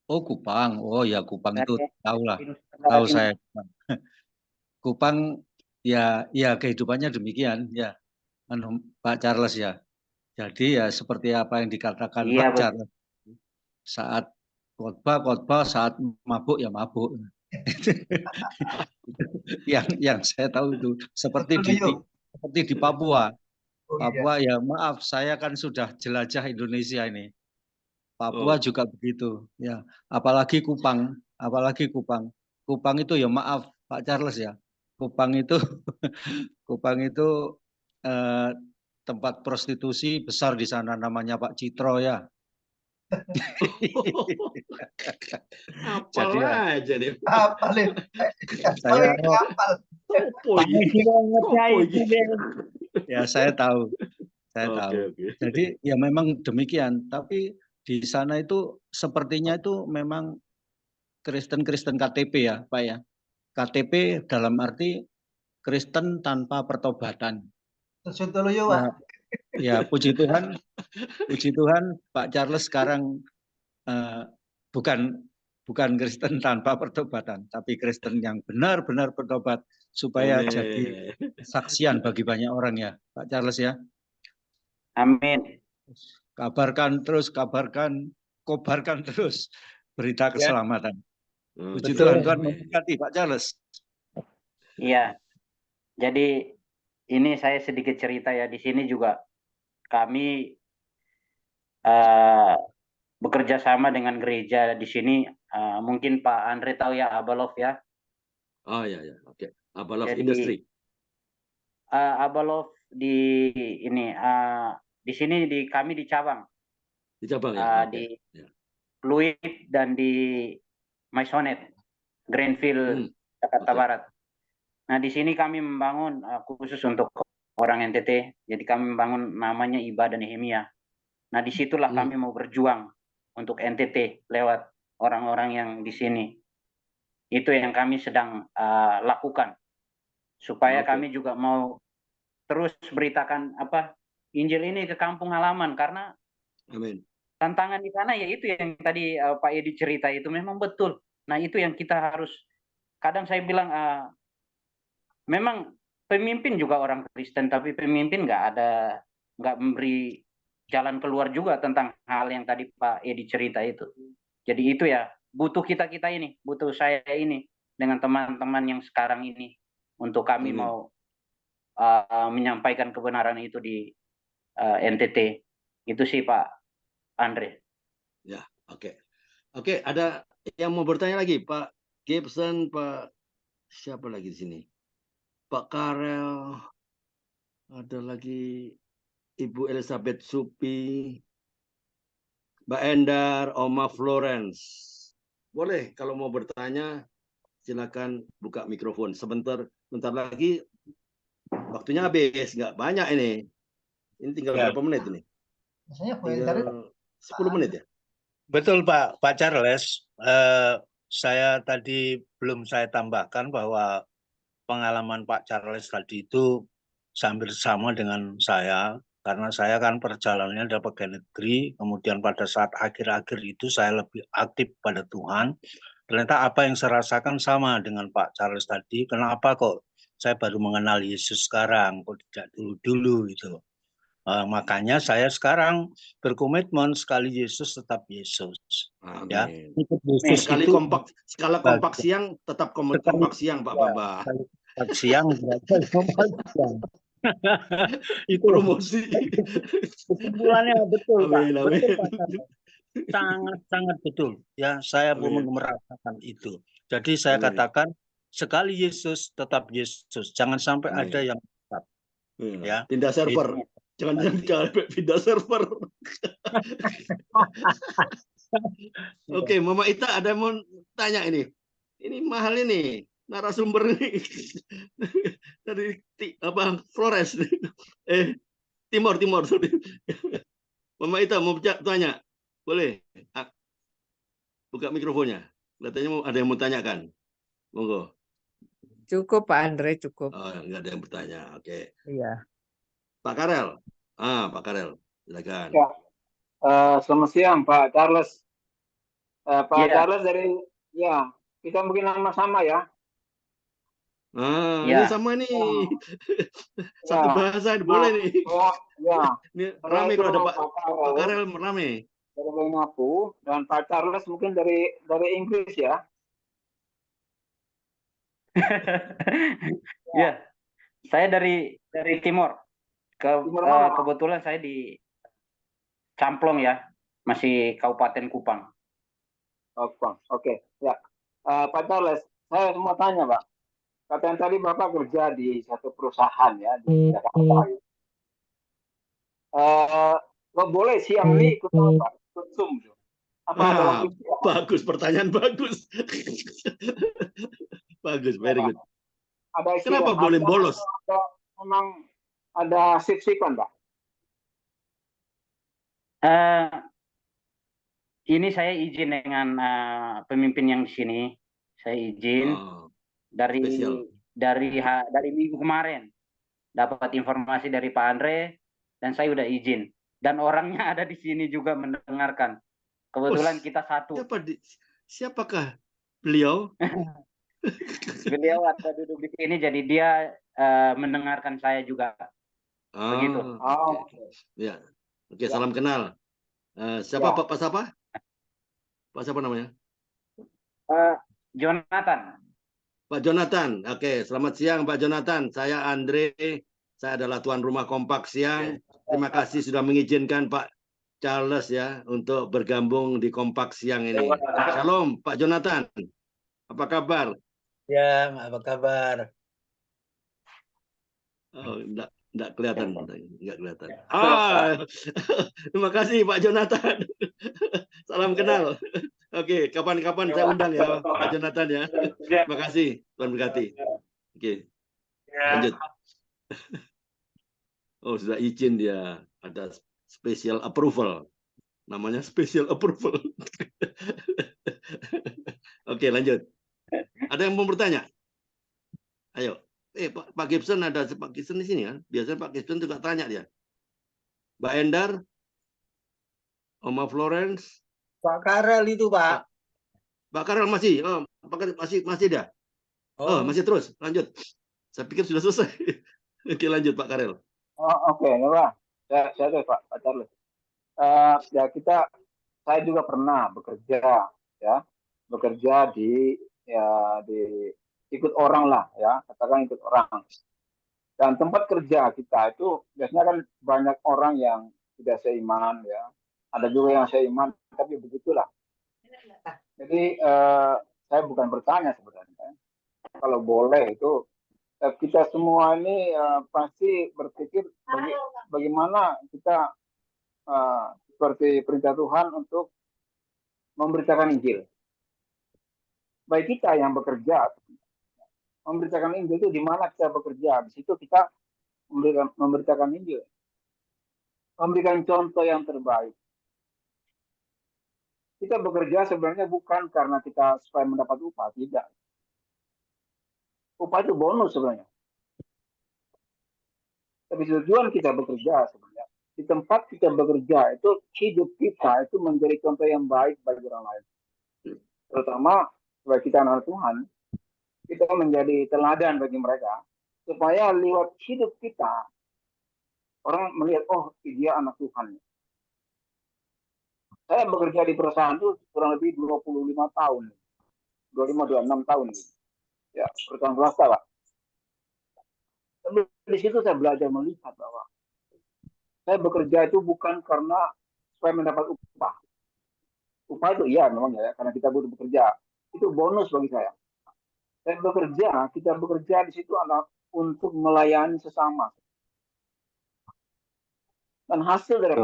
Oh, Kupang. Oh ya, Kupang itu tahu saya. Kupang ya kehidupannya demikian ya. Pak Charles ya. Jadi ya seperti apa yang dikatakan Pak Charles. Saat khotbah, saat mabuk ya mabuk. yang saya tahu itu seperti di Papua. Papua ya maaf, saya kan sudah jelajah Indonesia ini. Papua juga begitu ya. Apalagi Kupang. Kupang itu ya maaf Pak Charles ya. Kupang itu tempat prostitusi besar di sana, namanya Pak Citro ya. Apal Jadi ya, aja nih. Apalin. saya Kapal. Sopo iki? Sopo iki? ya saya tahu. Saya Oke, tahu. oke. Jadi ya memang demikian. Tapi di sana itu sepertinya itu memang Kristen-Kristen KTP ya, Pak ya. KTP dalam arti Kristen tanpa pertobatan. Tersuntuloyo, Ya, Pak. ya puji Tuhan Pak Charles sekarang bukan Kristen tanpa pertobatan, tapi Kristen yang benar-benar bertobat supaya jadi kesaksian bagi banyak orang ya, Pak Charles ya. Amin. Kobarkan terus berita keselamatan. Puji Betul. Tuhan memberkati Pak Charles. Iya. Jadi ini saya sedikit cerita ya, di sini juga kami bekerja sama dengan gereja di sini. Mungkin Pak Andre tahu ya Abalov ya. Oh ya, oke. Abalov Jadi, Industry. Abalov di ini di sini kami di cabang. Di cabang ya. Di Fluid dan di Maisonet, Greenfield, Jakarta Barat. Nah di sini kami membangun khusus untuk orang NTT. Jadi kami membangun namanya Ibadah Nehemia. Nah disitulah kami mau berjuang untuk NTT lewat orang-orang yang di sini. Itu yang kami sedang lakukan supaya kami juga mau terus beritakan Injil ini ke kampung halaman, karena tantangan di sana ya itu yang tadi Pak Edi cerita itu memang betul. Nah itu yang kita harus, kadang saya bilang memang pemimpin juga orang Kristen, tapi pemimpin nggak memberi jalan keluar juga tentang hal yang tadi Pak Edi cerita itu. Jadi itu ya butuh kita ini, butuh saya ini dengan teman-teman yang sekarang ini untuk kami mau menyampaikan kebenaran itu di NTT. Itu sih Pak Andre. Ya, oke. Oke, ada yang mau bertanya lagi, Pak Gibson, Pak siapa lagi di sini? Pak Karel, ada lagi Ibu Elizabeth Supi, Mbak Endar, Oma Florence. Boleh kalau mau bertanya, silakan buka mikrofon. Bentar lagi waktunya habis, nggak banyak ini. Ini tinggal berapa menit ini? Tinggal 10 menit ya? Betul Pak Charles. Saya tadi belum saya tambahkan bahwa pengalaman Pak Charles tadi itu hampir sama dengan saya, karena saya kan perjalanannya dari pegawai negeri, kemudian pada saat akhir-akhir itu saya lebih aktif pada Tuhan. Ternyata apa yang saya rasakan sama dengan Pak Charles tadi. Kenapa kok saya baru mengenal Yesus sekarang, kok tidak dulu-dulu gitu. Makanya saya sekarang berkomitmen sekali Yesus tetap Yesus. Amin. Ya, Yesus sekali itu skala kompak siang tetap kompak siang Pak Bamba. Kompak siang berarti kompak siang. Itu promosi. Kesimpulannya betul Amin, Pak. amin. Betul Pak. Sangat betul. Ya, saya pun merasakan itu. Jadi saya katakan sekali Yesus tetap Yesus. Jangan sampai ada yang tetap. Ya. Pindah server. Jangan pindah server. Oke, Mama Ita ada mau tanya ini. Ini mahal ini narasumber ini dari Flores. Timor. Sorry. Mama Ita mau tanya, boleh? Buka mikrofonnya. Katanya ada yang mau tanyakan. Monggo. Cukup Pak Andre, cukup. Oh, nggak ada yang bertanya. Oke. Iya. Pak Karel. Pak Karel, silakan. Ya. Selamat siang Pak Charles. Pak Charles dari kita mungkin sama-sama ya. Ini sama nih. Satu bahasa boleh nih. Ini rame kalau ada Pak Karel rame. Dari Bengapur dan Pak Charles mungkin dari Inggris ya. Ya, saya dari Timor. Kebetulan saya di Camplong ya, masih Kabupaten Kupang. Kupang, oke. Ya, Pak Charles, saya mau tanya Pak. Katanya tadi Bapak kerja di satu perusahaan ya di Jakarta. Boleh siang ini ikut apa? Zoom. Apa ada waktu? Bagus, pertanyaan bagus. Bagus, very good. Ada Kenapa boleh bolos? Memang ada shift-shiftan, Pak? Ini saya izin dengan pemimpin yang di sini. Saya izin dari minggu kemarin dapat informasi dari Pak Andre dan saya udah izin. Dan orangnya ada di sini juga mendengarkan. Kebetulan kita satu. Siapakah beliau? Beliau ada duduk di sini, jadi dia mendengarkan saya juga. Begitu. Ya. Oke, salam kenal. Siapa Pak siapa? Pak siapa namanya? Jonathan. Pak Jonathan. Oke, selamat siang Pak Jonathan. Saya Andre. Saya adalah tuan rumah Kompak Siang. Terima kasih sudah mengizinkan Pak Charles ya untuk bergabung di Kompak Siang ini. Shalom Pak Jonathan. Apa kabar? Ya, apa kabar? Oh, enggak kelihatan, enggak kelihatan. Terima kasih Pak Jonathan. Salam kenal. Oke, kapan-kapan saya undang ya Pak Jonathan ya. Terima kasih, Tuhan berkati. Oke, lanjut. Oh, sudah izin dia. Ada special approval. Namanya special approval. Oke, lanjut. Ada yang mau bertanya? Ayo. Pak Gibson ada Pak Gibson di sini kan? Biasanya Pak Gibson juga tanya dia. Mbak Endar, Oma Florence, Pak Karel itu Pak. Pak Karel masih, masih ada. Masih terus. Lanjut. Saya pikir sudah selesai. Oke, lanjut Pak Karel. Oke, Pak. Saya Pak Charles. Ya saya juga pernah bekerja di ikut orang lah ya, katakan ikut orang. Dan tempat kerja kita itu biasanya kan banyak orang yang tidak seiman ya. Ada juga yang seiman, tapi begitulah. Jadi saya bukan bertanya sebenarnya. Kalau boleh itu kita semua ini pasti berpikir bagaimana kita seperti perintah Tuhan untuk memberitakan Injil. Baik kita yang bekerja, memberitakan Injil itu di mana kita bekerja, di situ kita memberitakan Injil, memberikan contoh yang terbaik. Kita bekerja sebenarnya bukan karena kita supaya mendapat upah, tidak. Upah itu bonus sebenarnya. Tapi tujuan kita bekerja sebenarnya di tempat kita bekerja itu hidup kita itu menjadi contoh yang baik bagi orang lain. Terutama sebagai kita anak Tuhan, kita menjadi teladan bagi mereka supaya lewat hidup kita orang melihat, oh dia anak Tuhan. Saya bekerja di perusahaan itu kurang lebih 25 tahun. 25-26 tahun. Ya, perusahaan swasta, Pak. Tapi di situ saya belajar melihat bahwa saya bekerja itu bukan karena supaya mendapat upah. Upah itu iya memang ya, karena kita butuh bekerja. Itu bonus bagi saya. Kita bekerja di situ adalah untuk melayani sesama. Dan hasil dari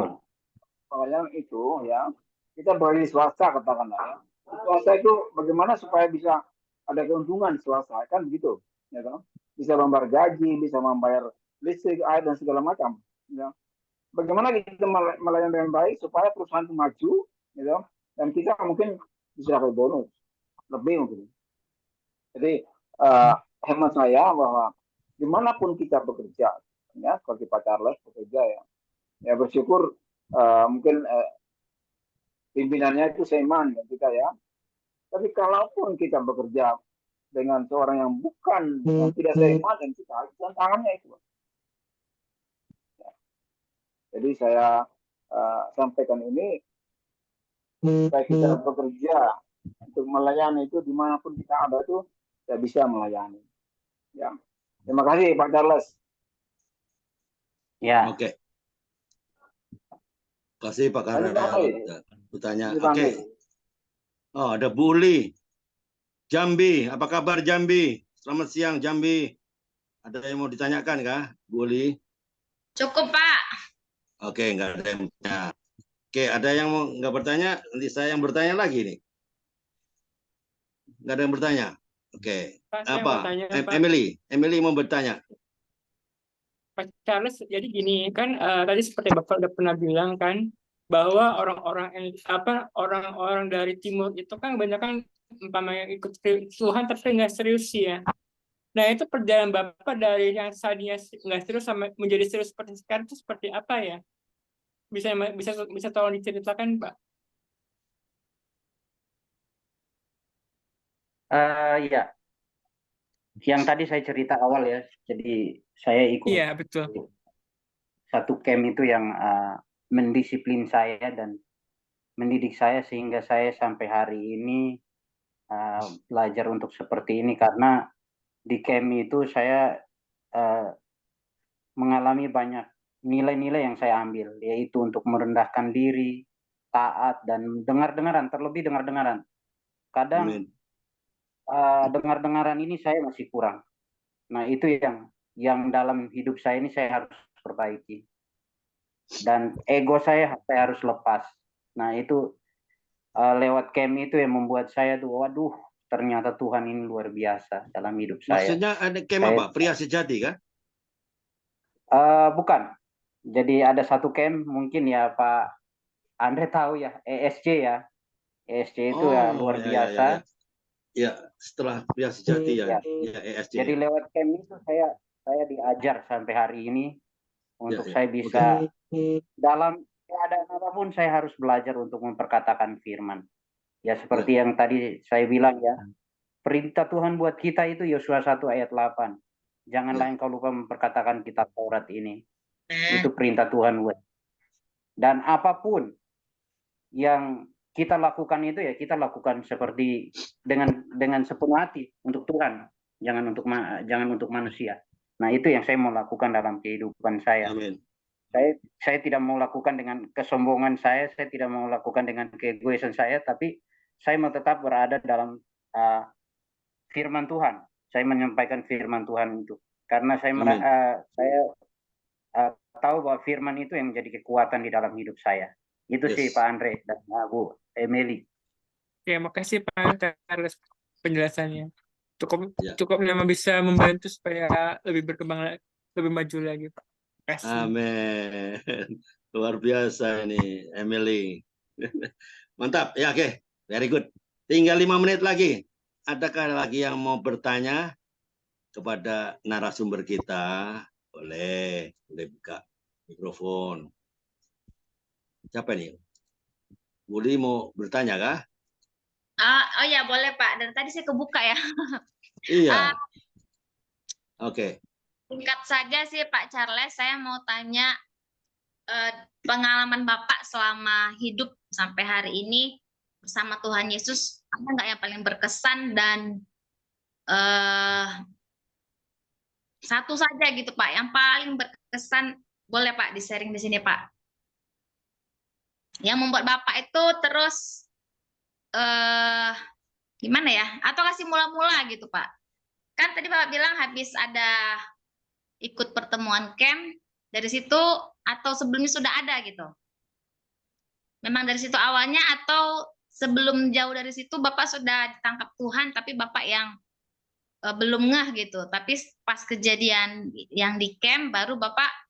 pelayanan itu ya, kita berada di swasta katakanlah ya. Swasta itu bagaimana supaya bisa ada keuntungan di swasta kan begitu, ya kan? Bisa membayar gaji, bisa membayar listrik, air dan segala macam. Ya. Bagaimana kita melayani dengan baik supaya perusahaan itu maju, ya, dan kita mungkin bisa dapat bonus lebih mungkin. Jadi hemat saya bahwa dimanapun kita bekerja, ya seperti Pak Charles bekerja ya bersyukur mungkin pimpinannya itu seiman ya kita ya. Tapi kalaupun kita bekerja dengan seorang yang bukan yang tidak seiman dan kita tantangannya itu. Ya. Jadi saya sampaikan ini supaya kita bekerja untuk melayani itu dimanapun kita ada itu kita bisa melayani. Ya, terima kasih Pak Charles. Ya. Oke. Terima kasih Pak Karel. Bertanya. Oke. Oh, ada Bu Uli. Jambi, apa kabar Jambi? Selamat siang Jambi. Ada yang mau ditanyakan kah, Bu Uli? Cukup Pak. Oke, enggak ada yang punya. Oke, ada yang mau nggak bertanya? Nanti saya yang bertanya lagi nih. Nggak ada yang bertanya. Oke. Pak, saya Apa? mau tanya, Pak. Emily mau bertanya. Pak Charles, jadi gini kan tadi seperti Bapak udah pernah bilang kan bahwa orang-orang dari timur itu kan banyak kan umpamanya ikut Tuhan tapi nggak serius ya. Nah itu perjalanan Bapak dari yang tadinya nggak serius sampai menjadi serius seperti sekarang itu seperti apa ya? Bisa tolong diceritakan, Pak? Ya, yang tadi saya cerita awal ya. Jadi saya ikut Iya, betul. satu camp itu yang mendisiplin saya dan mendidik saya sehingga saya sampai hari ini belajar untuk seperti ini, karena di camp itu saya mengalami banyak nilai-nilai yang saya ambil, yaitu untuk merendahkan diri, taat, dan dengar-dengaran, terlebih dengar-dengaran. Kadang dengar-dengaran ini saya masih kurang. Nah, itu yang dalam hidup saya ini saya harus perbaiki. Dan ego saya harus lepas. Nah, itu lewat camp itu yang membuat saya tuh, waduh, ternyata Tuhan ini luar biasa dalam hidup saya. Maksudnya ada camp apa? Pria sejati kan? Bukan. Jadi ada satu camp, mungkin ya Pak Andre tahu ya, ESC ya. ESC itu ya luar biasa. Ya, setelah pria sejati ya ESC. Jadi lewat camp itu saya diajar sampai hari ini untuk saya bisa dalam keadaan apapun saya harus belajar untuk memperkatakan firman. Ya seperti yang tadi saya bilang ya, perintah Tuhan buat kita itu Yosua 1 ayat 8. Janganlah engkau lupa memperkatakan kitab Taurat ini. Itu perintah Tuhan buat. Dan apapun yang kita lakukan itu ya kita lakukan seperti dengan sepenuh hati untuk Tuhan, jangan untuk manusia. Nah, itu yang saya mau lakukan dalam kehidupan saya. Amin. Saya tidak mau lakukan dengan kesombongan saya tidak mau lakukan dengan keegoisan saya, tapi saya mau tetap berada dalam firman Tuhan. Saya menyampaikan firman Tuhan itu karena saya tahu bahwa firman itu yang menjadi kekuatan di dalam hidup saya. Itu sih Pak Andre dan Bu Emily. Oke, makasih Pak atas penjelasannya. Cukup memang bisa membantu supaya lebih berkembang, lebih maju lagi, Pak. Kasih. Amin. Luar biasa ini, Emily. Mantap. Ya, oke. Very good. Tinggal 5 menit lagi. Adakah lagi yang mau bertanya kepada narasumber kita? Boleh buka mikrofon. Siapa nih? Budi mau bertanya kah? Oh ya boleh Pak. Dan tadi saya kebuka ya. Iya. Oke. Singkat saja sih Pak Charles, saya mau tanya pengalaman Bapak selama hidup sampai hari ini bersama Tuhan Yesus, ada nggak yang paling berkesan dan satu saja gitu Pak, yang paling berkesan, boleh Pak di-sharing di sini Pak. Yang membuat Bapak itu terus gimana ya? Atau kasih mula-mula gitu Pak. Kan tadi Bapak bilang habis ada ikut pertemuan camp, dari situ atau sebelumnya sudah ada gitu? Memang dari situ awalnya atau sebelum jauh dari situ Bapak sudah ditangkap Tuhan tapi Bapak yang belum ngeh gitu. Tapi pas kejadian yang di camp baru Bapak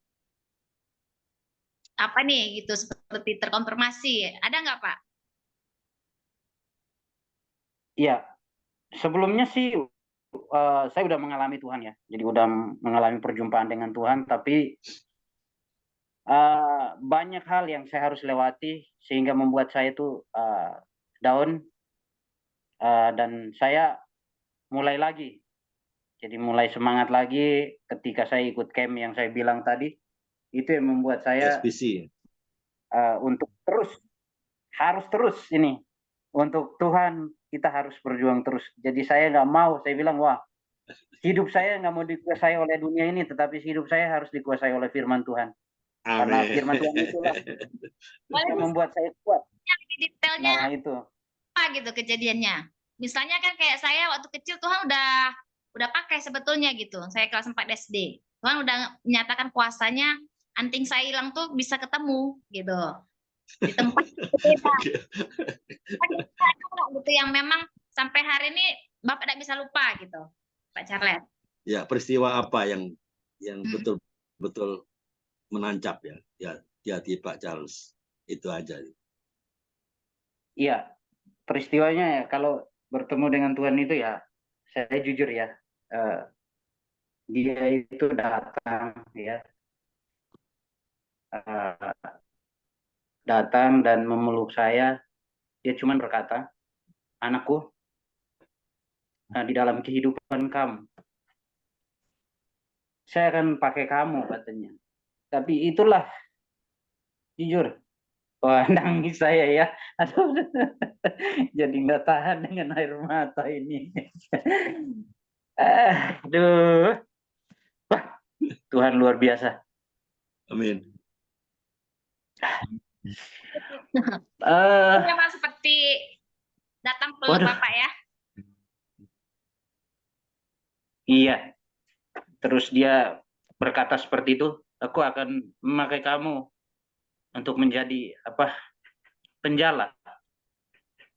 apa nih gitu seperti terkonfirmasi. Ada nggak Pak? Iya. Sebelumnya sih saya udah mengalami Tuhan ya. Jadi udah mengalami perjumpaan dengan Tuhan, tapi banyak hal yang saya harus lewati sehingga membuat saya itu down, dan saya mulai lagi. Jadi mulai semangat lagi ketika saya ikut camp yang saya bilang tadi. Itu yang membuat saya untuk harus terus ini. Untuk Tuhan kita harus berjuang terus. Jadi saya nggak mau, saya bilang wah hidup saya nggak mau dikuasai oleh dunia ini, tetapi hidup saya harus dikuasai oleh firman Tuhan. Amin. Karena firman Tuhan itulah yang membuat saya kuat. Detailnya nah, itu apa gitu kejadiannya? Misalnya kan kayak saya waktu kecil Tuhan udah pakai sebetulnya gitu. Saya kelas 4 SD. Tuhan udah menyatakan kuasanya, anting saya hilang tuh bisa ketemu gitu. di tempat berbeda. Gitu yang memang sampai hari ini Bapak tidak bisa lupa gitu, Pak Charles. Ya, peristiwa apa yang betul-betul menancap ya di hati Pak Charles, itu aja. Iya, peristiwanya ya kalau bertemu dengan Tuhan itu ya, saya jujur ya, dia itu datang ya, datang dan memeluk saya. Dia cuma berkata, anakku, di dalam kehidupan kamu, saya akan pakai kamu katanya. Tapi itulah, jujur, wah nangis saya ya. Aduh, jadi nggak tahan dengan air mata ini. Aduh, wah, Tuhan luar biasa. Amin. Memang seperti datang peluk Bapak ya. Iya. Terus dia berkata seperti itu, aku akan memakai kamu untuk menjadi penjala.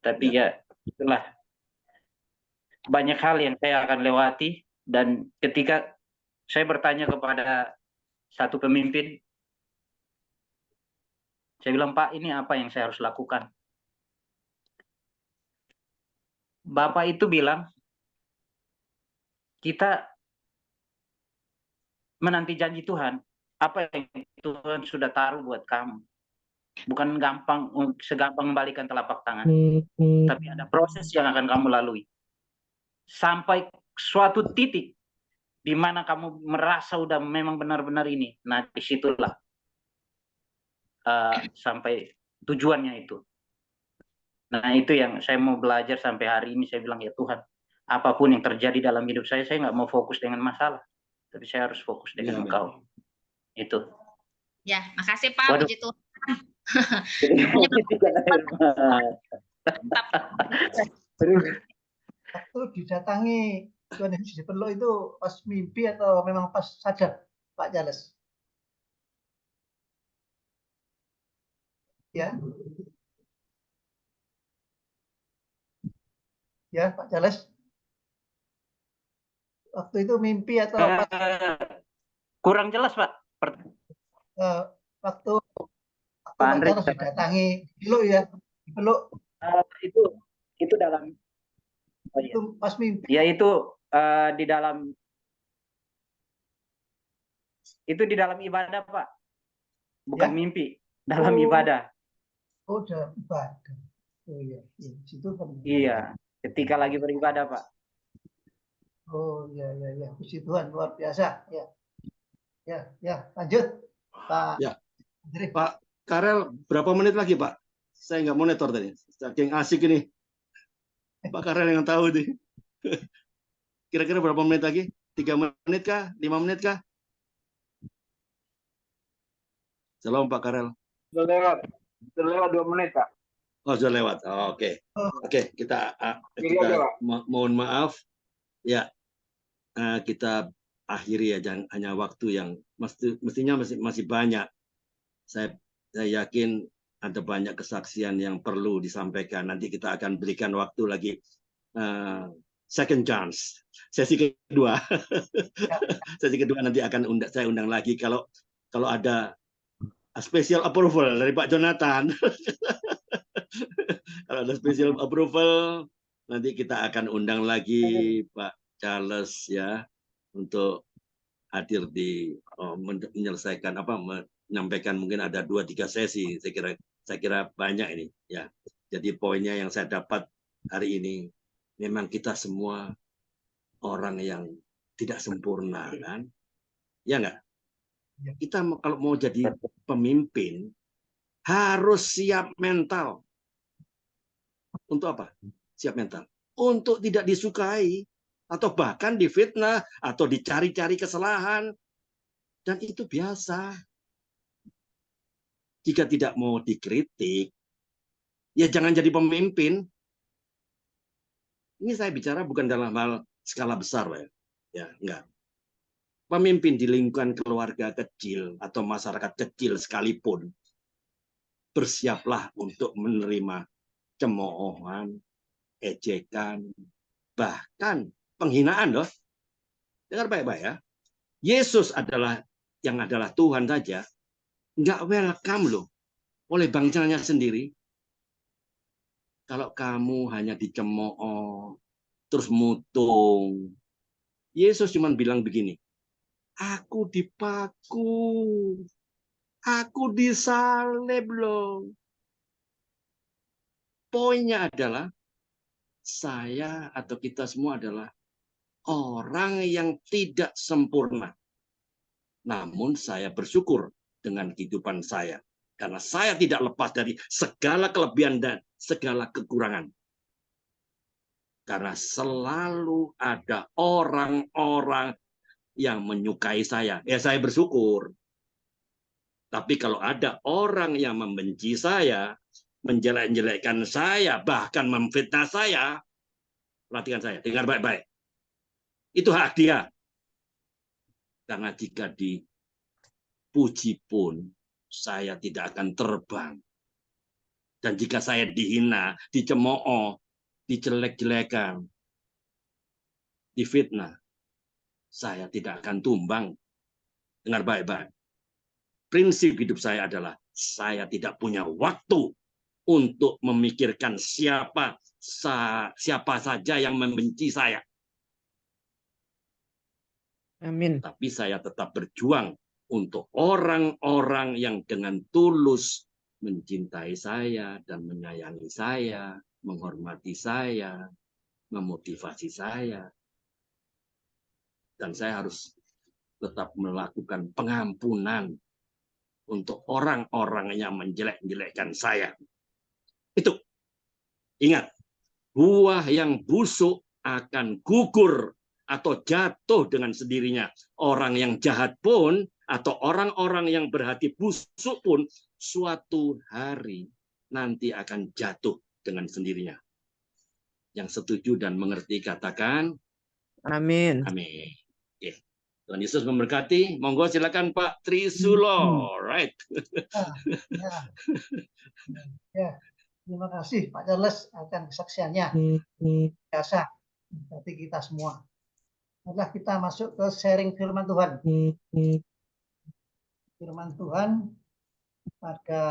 Tapi ya itulah banyak hal yang saya akan lewati, dan ketika saya bertanya kepada satu pemimpin, saya bilang, Pak, ini apa yang saya harus lakukan? Bapak itu bilang, kita menanti janji Tuhan, apa yang Tuhan sudah taruh buat kamu. Bukan segampang membalikan telapak tangan. Tapi ada proses yang akan kamu lalui. Sampai suatu titik di mana kamu merasa udah memang benar-benar ini. Nah, disitulah sampai tujuannya itu. Nah, itu yang saya mau belajar sampai hari ini. Saya bilang, ya Tuhan, apapun yang terjadi dalam hidup saya nggak mau fokus dengan masalah. Tapi saya harus fokus dengan Engkau. Itu. Ya, makasih Pak. Puji Tuhan. Waktu didatangi Tuhan Yesus dipeluk itu pas mimpi atau memang pas sadar, Pak Charles? Ya. Ya, Pak Charles. Waktu itu mimpi atau pas? Kurang jelas, Pak. Waktu Pak Charles didatangi, dipeluk ya, dipeluk. Itu dalam. Oh, itu pas mimpi. Ya itu di dalam. Itu di dalam ibadah, Pak. Bukan ya? Mimpi, dalam ibadah. Oh, dalam ibadah. Oh iya, situ kan. Iya, ketika lagi beribadah, Pak. Oh iya. Puji Tuhan, luar biasa. Ya, lanjut, Pak. Ya, Pak Karel, berapa menit lagi, Pak? Saya nggak monitor tadi, saking asik ini. Pak Karel yang tahu nih. Kira-kira berapa menit lagi? 3 menit kah? 5 menit kah? Shalom Pak Karel. Sudah lewat 2 menit, Pak. Oh, sudah lewat. Oh, Oke, kita mohon maaf. Ya, kita akhiri ya, jangan hanya waktu yang mestinya masih banyak. Saya yakin ada banyak kesaksian yang perlu disampaikan. Nanti kita akan berikan waktu lagi second chance, sesi kedua. Sesi kedua nanti akan saya undang lagi kalau ada special approval dari Pak Jonathan. Kalau ada special approval, nanti kita akan undang lagi Pak Charles ya untuk hadir di menyelesaikan menyampaikan mungkin ada 2-3 sesi. Saya kira banyak ini ya. Jadi poinnya yang saya dapat hari ini, memang kita semua orang yang tidak sempurna kan, ya enggak? Kita kalau mau jadi pemimpin harus siap mental. Untuk apa? Siap mental. Untuk tidak disukai atau bahkan difitnah atau dicari-cari kesalahan. Dan itu biasa. Jika tidak mau dikritik, ya jangan jadi pemimpin. Ini saya bicara bukan dalam hal skala besar ya, enggak. Pemimpin di lingkungan keluarga kecil atau masyarakat kecil sekalipun, bersiaplah untuk menerima cemoohan, ejekan, bahkan penghinaan loh. Dengar baik-baik ya. Yesus adalah Tuhan saja, nggak welcome loh oleh bangsanya sendiri. Kalau kamu hanya dicemooh, terus mutung, Yesus cuma bilang begini, aku dipaku, aku disalib loh. Poinnya adalah saya atau kita semua adalah orang yang tidak sempurna. Namun saya bersyukur dengan kehidupan saya. Karena saya tidak lepas dari segala kelebihan dan segala kekurangan. Karena selalu ada orang-orang yang menyukai saya. Ya saya bersyukur. Tapi kalau ada orang yang membenci saya, menjelek-jelekkan saya, bahkan memfitnah saya, perhatikan saya, dengar baik-baik. Itu hak dia. Karena jika dipuji pun, saya tidak akan terbang. Dan jika saya dihina, dicemooh, dijelek-jelekan, difitnah, saya tidak akan tumbang. Dengar baik-baik. Prinsip hidup saya adalah saya tidak punya waktu untuk memikirkan siapa saja yang membenci saya. Amin. Tapi saya tetap berjuang untuk orang-orang yang dengan tulus mencintai saya dan menyayangi saya, menghormati saya, memotivasi saya. Dan saya harus tetap melakukan pengampunan untuk orang-orang yang menjelek-jelekkan saya. Itu. Ingat, buah yang busuk akan gugur atau jatuh dengan sendirinya. Orang yang jahat pun atau orang-orang yang berhati busuk pun suatu hari nanti akan jatuh dengan sendirinya. Yang setuju dan mengerti katakan amin. Amin. Oke. Tuhan Yesus memberkati. Monggo silakan Pak Trisulo. Right. Ya. Terima kasih Pak Charles akan kesaksiannya. Biasa berarti kita semua. Setelah kita masuk ke sharing firman Tuhan. Firman Tuhan pada